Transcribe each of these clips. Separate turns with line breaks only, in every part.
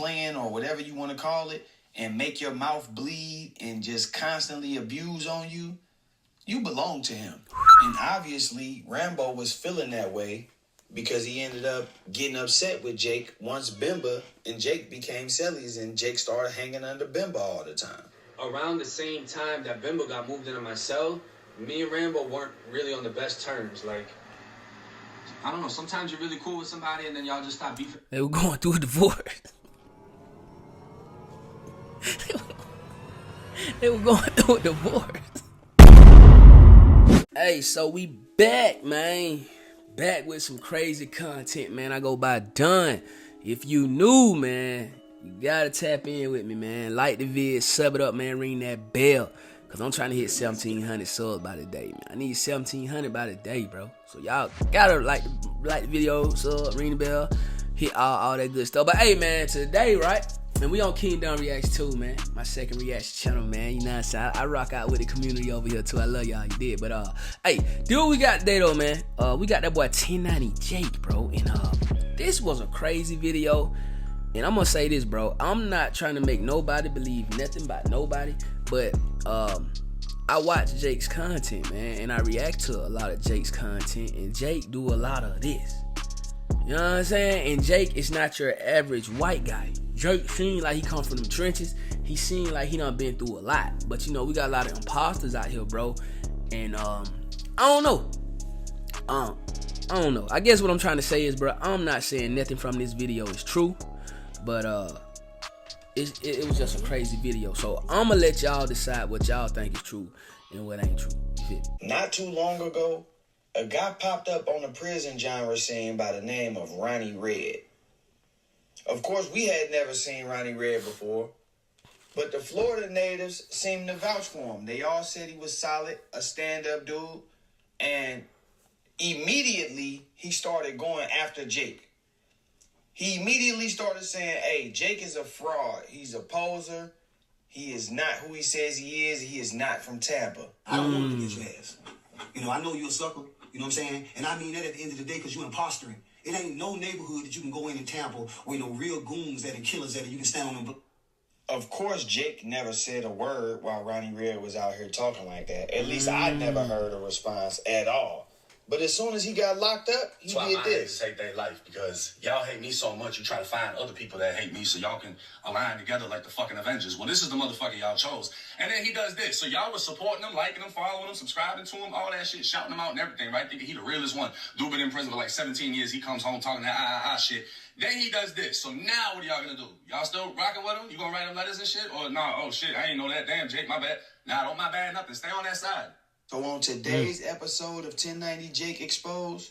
playing or whatever you want to call it and make your mouth bleed and just constantly abuse on you, you belong to him. And obviously, Rambo was feeling that way because he ended up getting upset with Jake once Bimba and Jake became cellies and Jake started hanging under Bimba all the time.
Around the same time that Bimba got moved into my cell, me and Rambo weren't really on the best terms. Like, I don't know, sometimes you're really cool with somebody and then y'all just stop beefing.
They were going through a divorce. They were going through a divorce. Hey, so we back, man. Back with some crazy content, man. I go by Dunn. If you new, man, you gotta tap in with me, man. Like the vid, sub it up, man. Ring that bell. Cause I'm trying to hit 1,700 subs by the day, man. I need 1,700 by the day, bro. So y'all gotta like the video, sub, ring the bell, hit all that good stuff. But hey, man, today, right? Man, we on Kingdom Reacts 2, man. My second reaction channel, man. You know what I'm saying? I rock out with the community over here, too. I love y'all. You did. But, hey, dude, we got today, though, man. We got that boy 1090 Jake, bro. And, this was a crazy video. And I'm gonna say this, bro. I'm not trying to make nobody believe nothing about nobody. But, I watch Jake's content, man. And I react to a lot of Jake's content. And Jake do a lot of this. You know what I'm saying? And Jake is not your average white guy. Jake seemed like he come from the trenches. He seemed like he done been through a lot. But you know, we got a lot of imposters out here, bro. And I don't know. I don't know. I guess what I'm trying to say is, bro, I'm not saying nothing from this video is true. But it was just a crazy video. So I'ma let y'all decide what y'all think is true and what ain't true. You feel me?
Not too long ago, a guy popped up on the prison genre scene by the name of Ronnie Red. Of course, we had never seen Ronnie Red before, but the Florida natives seemed to vouch for him. They all said he was solid, a stand-up dude, and immediately he started going after Jake. He immediately started saying, hey, Jake is a fraud. He's a poser. He is not who he says he is. He is not from Tampa.
I don't want to get your ass. You know, I know you're a sucker. You know what I'm saying? And I mean that at the end of the day because you're imposturing. It ain't no neighborhood that you can go in Tampa where no real goons that and killers that you can stand on them.
Of course, Jake never said a word while Ronnie Red was out here talking like that. At least I never heard a response at all. But as soon as he got locked up, he did this.
I hate their life because y'all hate me so much. You try to find other people that hate me so y'all can align together like the fucking Avengers. Well, this is the motherfucker y'all chose. And then he does this. So y'all was supporting him, liking him, following him, subscribing to him, all that shit, shouting him out and everything, right? Thinking he the realest one. Dude been in prison for like 17 years. He comes home talking that shit. Then he does this. So now what are y'all gonna do? Y'all still rocking with him? You gonna write him letters and shit? Or nah, oh shit, I ain't know that. Damn, Jake, my bad. Nah, don't my bad nothing. Stay on that side.
So on today's episode of 1090 Jake Exposed,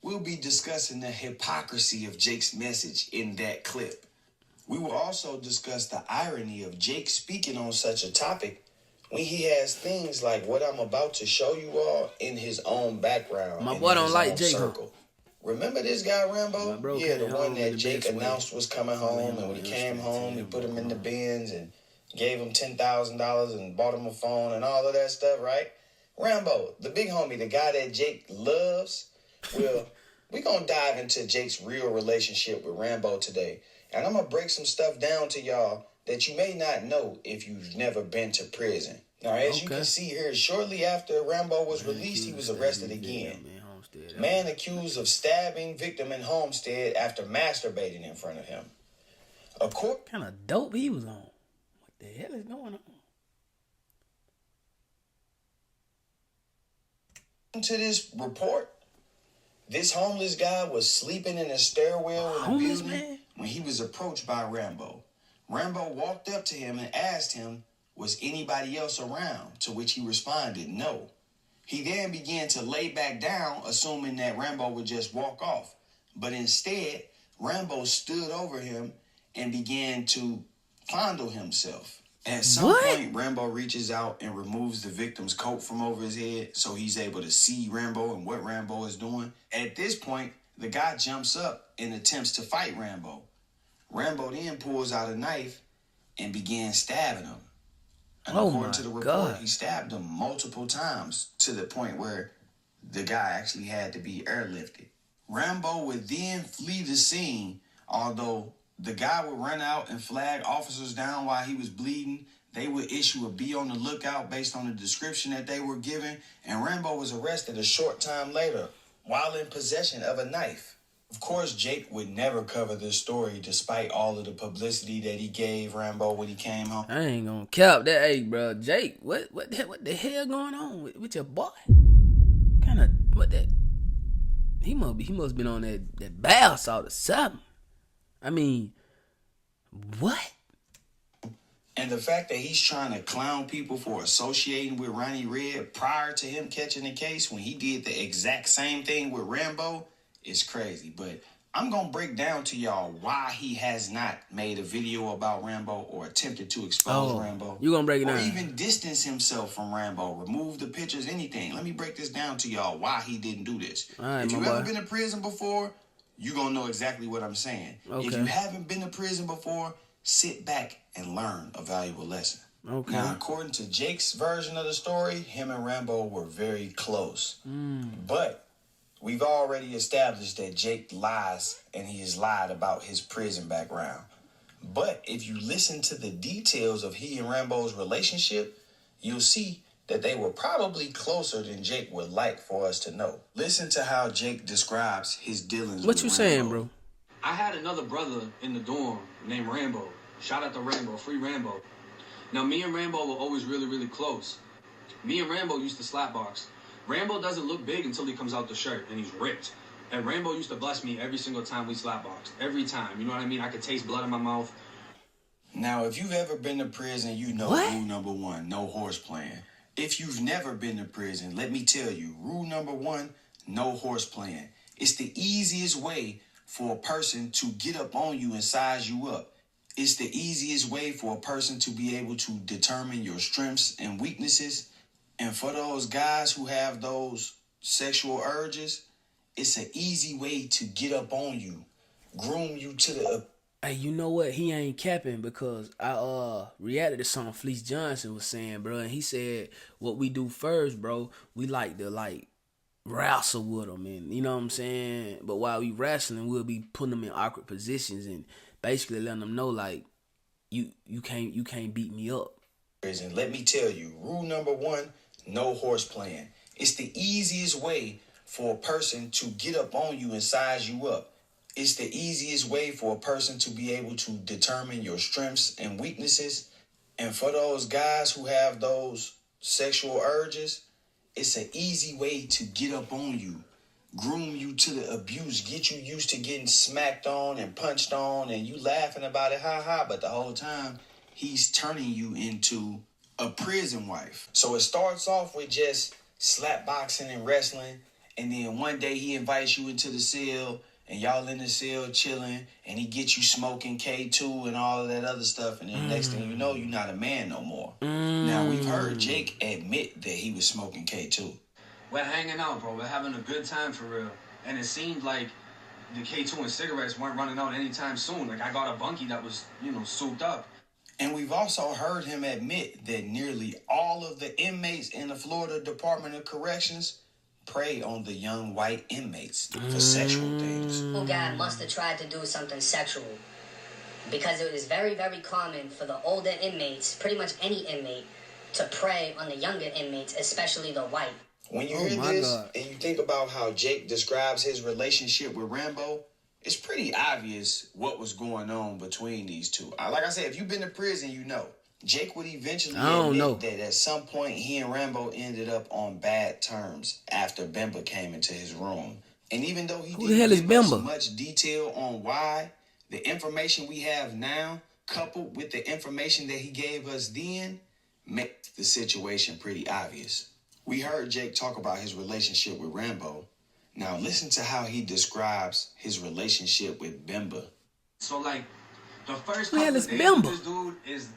we'll be discussing the hypocrisy of Jake's message in that clip. We will also discuss the irony of Jake speaking on such a topic when he has things like what I'm about to show you all in his own background.
My boy don't like Jake.
Circle. Remember this guy, Rambo? Yeah, the one that Jake announced was coming home, and when he came home, he put him in the bins and gave him $10,000 and bought him a phone and all of that stuff, right? Rambo, the big homie, the guy that Jake loves. Well, we're going to dive into Jake's real relationship with Rambo today. And I'm going to break some stuff down to y'all that you may not know if you've never been to prison. Now, as you can see here, shortly after Rambo was released, he was arrested again. Man accused of stabbing victim in Homestead after masturbating in front of him.
What kind of dope he was on? What the hell is going on?
To this report, this homeless guy was sleeping in a stairwell in a building when he was approached by Rambo. Rambo walked up to him and asked him, was anybody else around? To which he responded, no. He then began to lay back down, assuming that Rambo would just walk off. But instead, Rambo stood over him and began to fondle himself. At some point, Rambo reaches out and removes the victim's coat from over his head so he's able to see Rambo and what Rambo is doing. At this point, the guy jumps up and attempts to fight Rambo. Rambo then pulls out a knife and begins stabbing him. And according to the report, he stabbed him multiple times to the point where the guy actually had to be airlifted. Rambo would then flee the scene, although The guy would run out and flag officers down while he was bleeding. They would issue a be on the lookout based on the description that they were given. And Rambo was arrested a short time later while in possession of a knife. Of course, Jake would never cover this story despite all of the publicity that he gave Rambo when he came home.
I ain't gonna cap that. Hey, bro, Jake, what the hell going on with your boy? Kind of what that? He must been on that bath salt or something. I mean, what?
And the fact that he's trying to clown people for associating with Ronnie Red prior to him catching the case when he did the exact same thing with Rambo is crazy. But I'm going to break down to y'all why he has not made a video about Rambo or attempted to expose Rambo.
You going to break it down?
Or even distance himself from Rambo, remove the pictures, anything. Let me break this down to y'all why he didn't do this.
All right,
if you've ever been in prison before, you're going to know exactly what I'm saying.
Okay.
If you haven't been to prison before, sit back and learn a valuable lesson.
Okay.
Now, according to Jake's version of the story, him and Rambo were very close. But we've already established that Jake lies, and he has lied about his prison background. But if you listen to the details of he and Rambo's relationship, you'll see that they were probably closer than Jake would like for us to know. Listen to how Jake describes his dealings
What
with
you
Rambo.
saying, bro?
I had another brother in the dorm named Rambo. Shout out to Rambo, free Rambo. Now, me and Rambo were always really, really close. Me and Rambo used to slap box. Rambo doesn't look big until he comes out the shirt, and he's ripped. And Rambo used to bless me every single time we slap boxed. Every time, you know what I mean? I could taste blood in my mouth.
Now, if you've ever been to prison, you know rule number 1, no horse playing. If you've never been to prison, let me tell you, rule number 1, no horse playing. It's the easiest way for a person to get up on you and size you up. It's the easiest way for a person to be able to determine your strengths and weaknesses. And for those guys who have those sexual urges, it's an easy way to get up on you, groom you to the...
Hey, you know what? He ain't capping, because I reacted to something Fleece Johnson was saying, bro. And he said, what we do first, bro, we like to wrestle with them, and you know what I'm saying? But while we wrestling, we'll be putting them in awkward positions and basically letting them know, like, you can't beat me up.
And let me tell you, rule number 1, no horse playing. It's the easiest way for a person to get up on you and size you up. It's the easiest way for a person to be able to determine your strengths and weaknesses. And for those guys who have those sexual urges, it's an easy way to get up on you, groom you to the abuse, get you used to getting smacked on and punched on, and you laughing about it, ha ha, but the whole time he's turning you into a prison wife. So it starts off with just slap boxing and wrestling, and then one day he invites you into the cell, and y'all in the cell chilling, and he gets you smoking K2 and all of that other stuff, and then next thing you know, you're not a man no more. Now, we've heard Jake admit that he was smoking K2.
We're hanging out, bro. We're having a good time for real. And it seemed like the K2 and cigarettes weren't running out anytime soon. Like, I got a bunkie that was, souped up.
And we've also heard him admit that nearly all of the inmates in the Florida Department of Corrections prey on the young white inmates for sexual things.
The guy must have tried to do something sexual, because it is very, very common for the older inmates, pretty much any inmate, to prey on the younger inmates, especially the white.
When you hear this and you think about how Jake describes his relationship with Rambo, it's pretty obvious what was going on between these two. Like I said, if you've been to prison, you know. Jake would eventually admit that at some point he and Rambo ended up on bad terms after Bimba came into his room. And even though he didn't give us much detail on why, the information we have now, coupled with the information that he gave us then, makes the situation pretty obvious. We heard Jake talk about his relationship with Rambo. Now listen to how he describes his relationship with Bimba.
So, the first couple of days with this dude is...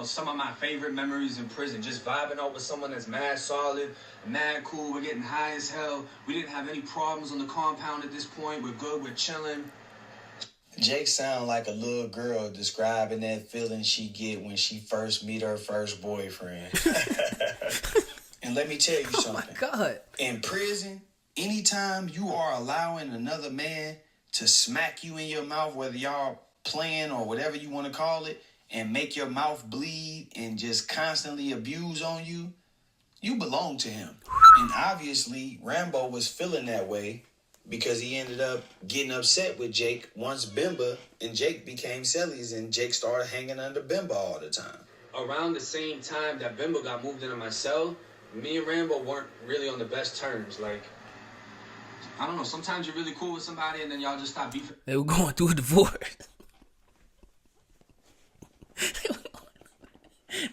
some of my favorite memories in prison. Just vibing out with someone that's mad solid, mad cool. We're getting high as hell. We didn't have any problems on the compound at this point. We're good. We're chilling.
Jake sound like a little girl describing that feeling she get when she first meet her first boyfriend. And let me tell you something.
Oh, my God.
In prison, anytime you are allowing another man to smack you in your mouth, whether y'all playing or whatever you want to call it and make your mouth bleed and just constantly abuse on you, you belong to him. And obviously, Rambo was feeling that way because he ended up getting upset with Jake once Bimba and Jake became cellies and Jake started hanging under Bimba all the time.
Around the same time that Bimba got moved into my cell, me and Rambo weren't really on the best terms. Like, I don't know, sometimes you're really cool with somebody and then y'all just stop beefing.
They were going through a divorce.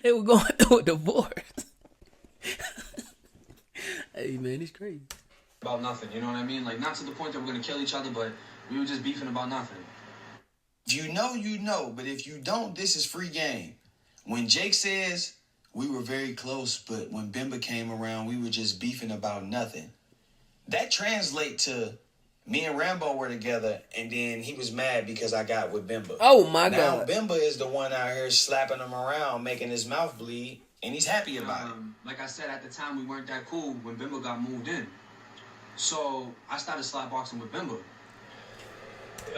They were going through a divorce. Hey, man, it's crazy.
About nothing, you know what I mean? Like, not to the point that we're going to kill each other, but we were just beefing about nothing.
If you know, you know. But if you don't, this is free game. When Jake says we were very close, but when Bimba came around, we were just beefing about nothing, that translates to me and Rambo were together, and then he was mad because I got with Bimba.
Oh, my
now,
God.
Bimba is the one out here slapping him around, making his mouth bleed, and he's happy about it.
Like I said, at the time, we weren't that cool when Bimba got moved in. So I started slapboxing with Bimba.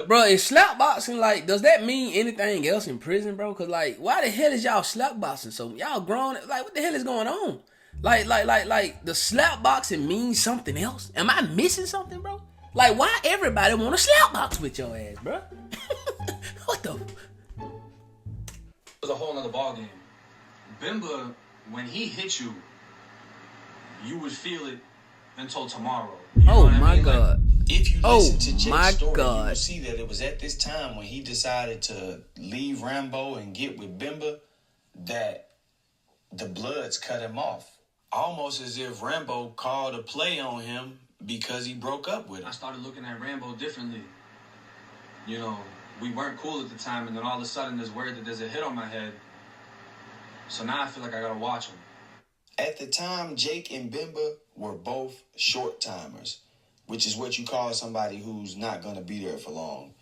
Bro, is slapboxing, like, does that mean anything else in prison, bro? Because, like, why the hell is y'all slapboxing? So, y'all grown, like, what the hell is going on? Like, the slapboxing means something else? Am I missing something, bro? Like, why everybody want to slapbox with your ass, bro? What the?
It was a whole nother ballgame. Bimba, when he hit you, you would feel it until tomorrow. You know
Oh,
what I
my
mean?
God.
If you listen to Jake's
my
story, you
God.
will see that it was at this time when he decided to leave Rambo and get with Bimba that the Bloods cut him off. Almost as if Rambo called a play on him because he broke up with him.
I started looking at Rambo differently. You know, we weren't cool at the time, and then all of a sudden there's word that there's a hit on my head. So now I feel like I gotta watch him.
At the time, Jake and Bimba were both short timers, which is what you call somebody who's not going to be there for long.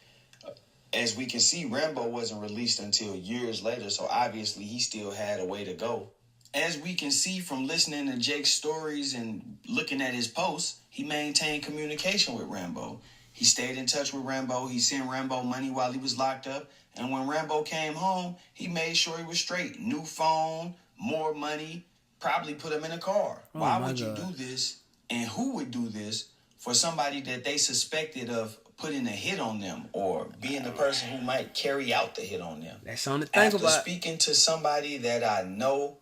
As we can see, Rambo wasn't released until years later, so obviously he still had a way to go. As we can see from listening to Jake's stories and looking at his posts, he maintained communication with Rambo. He stayed in touch with Rambo. He sent Rambo money while he was locked up. And when Rambo came home, he made sure he was straight. New phone, more money, probably put him in a car.
Oh,
Why
my
would you
God.
do this? And who would do this for somebody that they suspected of putting a hit on them or being the person who might carry out the hit on them?
That's something to think
After
about.
speaking to somebody that I know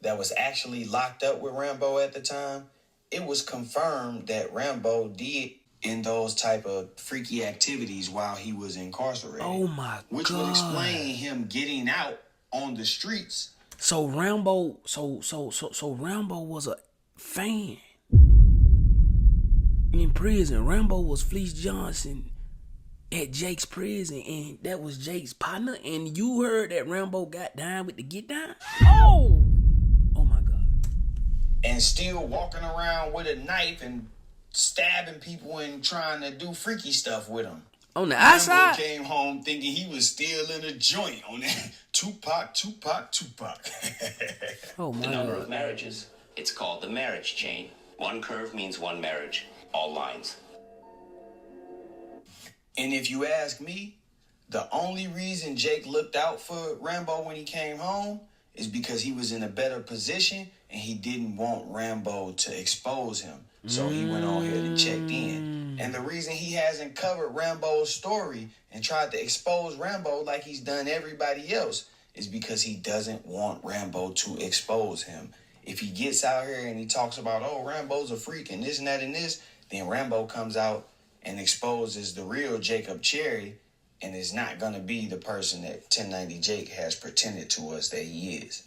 that was actually locked up with Rambo at the time, it was confirmed that Rambo did in those type of freaky activities while he was incarcerated.
Oh, my
Which
God.
would explain him getting out on the streets.
So Rambo, so Rambo was a fan in prison. Rambo was Fleece Johnson at Jake's prison, and that was Jake's partner. And you heard that Rambo got down with the get down? Oh my God!
And still walking around with a knife and stabbing people and trying to do freaky stuff with them.
On the
Rambo
outside,
came home thinking he was still in a joint on that Tupac.
oh my
The number
God!
of marriages, it's called the marriage chain. One curve means one marriage. All lines.
And if you ask me, the only reason Jake looked out for Rambo when he came home is because he was in a better position and he didn't want Rambo to expose him. So he went on ahead and checked in. And the reason he hasn't covered Rambo's story and tried to expose Rambo like he's done everybody else is because he doesn't want Rambo to expose him. If he gets out here and he talks about, oh, Rambo's a freak and this and that and this, then Rambo comes out and exposes the real Jacob Cherry and is not going to be the person that 1090 Jake has pretended to us that he is.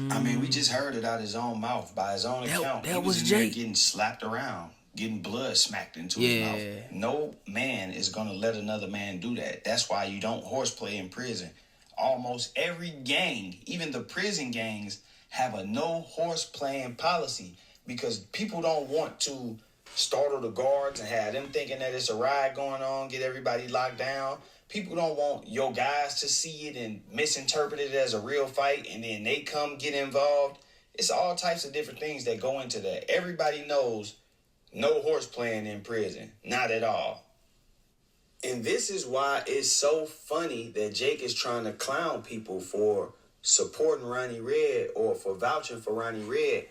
I mean, we just heard it out his own mouth, by his own account.
that
He
was
in there
Jake.
getting slapped around, getting blood smacked into his
Yeah.
mouth. No man is going to let another man do that. That's why you don't horseplay in prison. Almost every gang, even the prison gangs, have a no horseplaying policy because people don't want to startle the guards and have them thinking that it's a riot going on, get everybody locked down. People don't want your guys to see it and misinterpret it as a real fight, and then they come get involved. It's all types of different things that go into that. Everybody knows no horseplaying in prison. Not at all. And this is why it's so funny that Jake is trying to clown people for supporting Ronnie Red or for vouching for Ronnie Red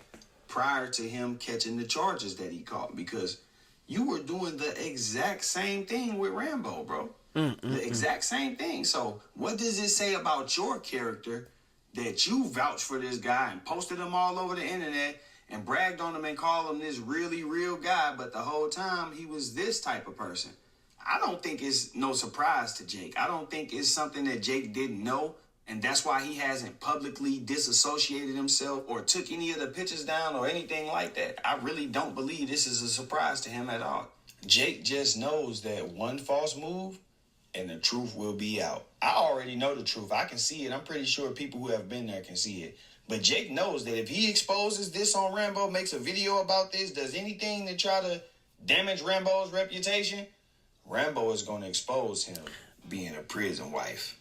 prior to him catching the charges that he caught, because you were doing the exact same thing with Rambo, bro. The exact same thing. So what does it say about your character that you vouched for this guy and posted him all over the internet and bragged on him and called him this really real guy, but the whole time he was this type of person? I don't think it's no surprise to Jake. I don't think it's something that Jake didn't know, and that's why he hasn't publicly disassociated himself or took any of the pictures down or anything like that. I really don't believe this is a surprise to him at all. Jake just knows that one false move and the truth will be out. I already know the truth. I can see it. I'm pretty sure people who have been there can see it. But Jake knows that if he exposes this on Rambo, makes a video about this, does anything to try to damage Rambo's reputation, Rambo is going to expose him being a prison wife.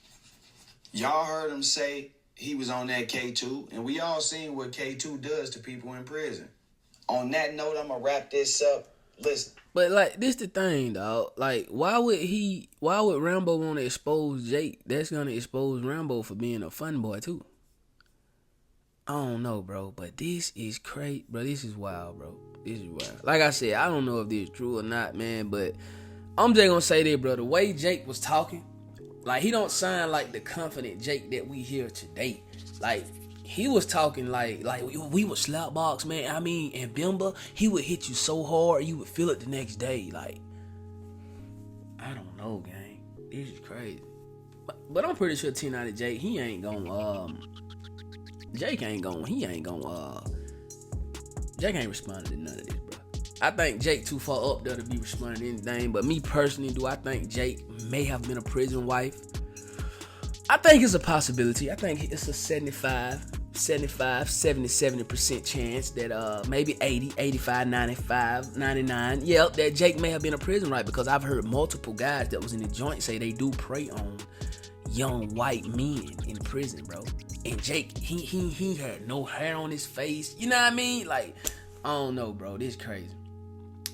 Y'all heard him say he was on that K2, and we all seen what K2 does to people in prison. On that note, I'm going to wrap this up. Listen.
But like, this the thing, dog. Like, why would Rambo want to expose Jake? That's gonna expose Rambo for being a fun boy too. I don't know, bro. But this is crazy, bro. This is wild, bro. This is wild. Like I said, I don't know if this is true or not, man. But I'm just gonna say this, bro. The way Jake was talking, like, he don't sound like the confident Jake that we hear today. Like, he was talking like we would slap box, man. I mean, and Bimba, he would hit you so hard you would feel it the next day. Like, I don't know, gang. This is crazy. But I'm pretty sure 10 out of Jake, Jake ain't responding to none of this, bro. I think Jake too far up there to be responding to anything. But me personally, do I think Jake may have been a prison wife? I think it's a possibility. I think it's a 70% chance that maybe 80, 85, 95, 99. Yep, that Jake may have been a prison wife, because I've heard multiple guys that was in the joint say they do prey on young white men in prison, bro. And Jake, he had no hair on his face. You know what I mean? Like, I don't know, bro. This is crazy.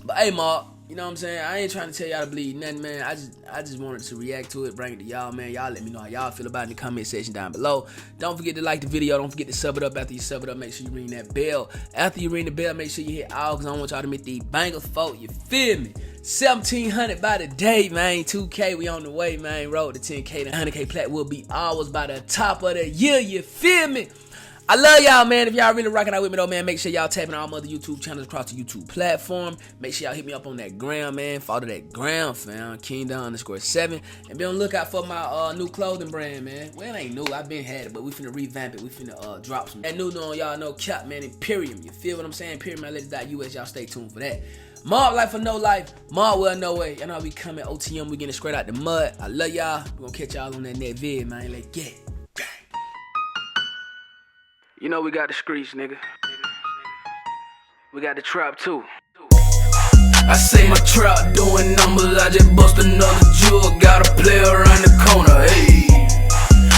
But hey, Mark, you know what I'm saying? I ain't trying to tell y'all to believe nothing, man. I just wanted to react to it, bring it to y'all, man. Y'all let me know how y'all feel about it in the comment section down below. Don't forget to like the video. Don't forget to sub it up. After you sub it up, make sure you ring that bell. After you ring the bell, make sure you hit all, because I don't want y'all to miss these bangers, folks. You feel me? 1,700 by the day, man. 2K, we on the way, man. Road to 10K. The 100K plat will be ours by the top of the year. You feel me? I love y'all, man. If y'all really rocking out with me, though, man, make sure y'all tapping all my other YouTube channels across the YouTube platform. Make sure y'all hit me up on that gram, man. Follow that gram, fam. Kingdom_7. And be on the lookout for my new clothing brand, man. Well, it ain't new. I've been had it, but we finna revamp it. We finna drop some. That new on y'all know, cap, man. Imperium. You feel what I'm saying? Imperium.us. Y'all stay tuned for that. Mark life or no life. Mark well, no way. Y'all know we coming OTM. We getting straight out the mud. I love y'all. We gonna catch y'all on that next vid, man. Let's get it. You know we got the streets, nigga. We got the trap too. I say my trap doing numbers, I just bust another jewel. Got a player around the corner, hey.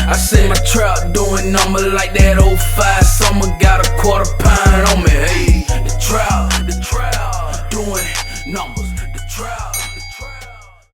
I say my trap doing numbers like that 05 summer. Got a quarter pound on me, hey. The trap doing numbers, the trap.